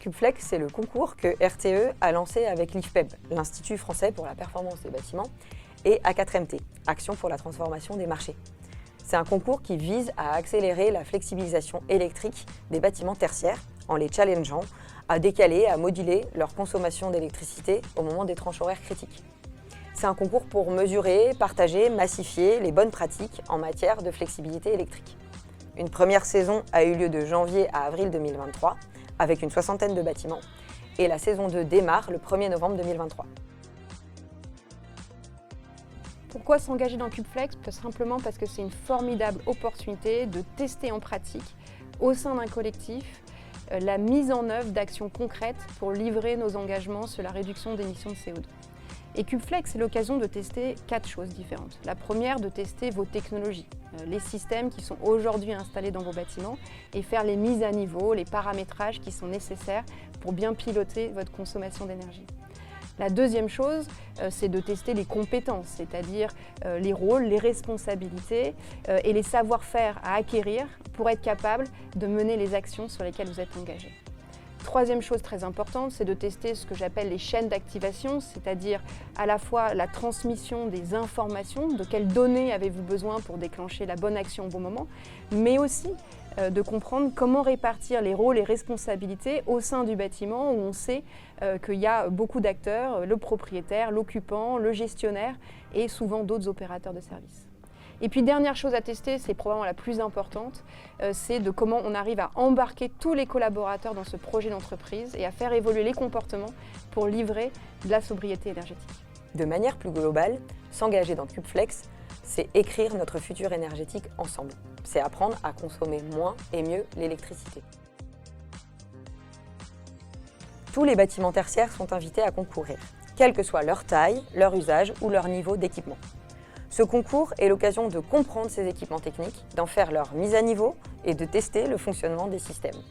CubeFlex, c'est le concours que RTE a lancé avec l'IFPEB, l'Institut français pour la performance des bâtiments, et A4MT, Action pour la transformation des marchés. C'est un concours qui vise à accélérer la flexibilisation électrique des bâtiments tertiaires en les challengeant à décaler, à moduler leur consommation d'électricité au moment des tranches horaires critiques. C'est un concours pour mesurer, partager, massifier les bonnes pratiques en matière de flexibilité électrique. Une première saison a eu lieu de janvier à avril 2023, avec une 60aine de bâtiments, et la saison 2 démarre le 1er novembre 2023. Pourquoi s'engager dans CubeFlex? Simplement parce que c'est une formidable opportunité de tester en pratique, au sein d'un collectif, la mise en œuvre d'actions concrètes pour livrer nos engagements sur la réduction d'émissions de CO2. Et CubeFlex, c'est l'occasion de tester 4 choses différentes. La première, de tester vos technologies, les systèmes qui sont aujourd'hui installés dans vos bâtiments et faire les mises à niveau, les paramétrages qui sont nécessaires pour bien piloter votre consommation d'énergie. La deuxième chose, c'est de tester les compétences, c'est-à-dire les rôles, les responsabilités et les savoir-faire à acquérir pour être capable de mener les actions sur lesquelles vous êtes engagé. Troisième chose très importante, c'est de tester ce que j'appelle les chaînes d'activation, c'est-à-dire à la fois la transmission des informations, de quelles données avez-vous besoin pour déclencher la bonne action au bon moment, mais aussi de comprendre comment répartir les rôles et responsabilités au sein du bâtiment où on sait qu'il y a beaucoup d'acteurs, le propriétaire, l'occupant, le gestionnaire et souvent d'autres opérateurs de services. Et puis dernière chose à tester, c'est probablement la plus importante, c'est de comment on arrive à embarquer tous les collaborateurs dans ce projet d'entreprise et à faire évoluer les comportements pour livrer de la sobriété énergétique. De manière plus globale, s'engager dans CubeFlex, c'est écrire notre futur énergétique ensemble. C'est apprendre à consommer moins et mieux l'électricité. Tous les bâtiments tertiaires sont invités à concourir, quelle que soit leur taille, leur usage ou leur niveau d'équipement. Ce concours est l'occasion de comprendre ces équipements techniques, d'en faire leur mise à niveau et de tester le fonctionnement des systèmes.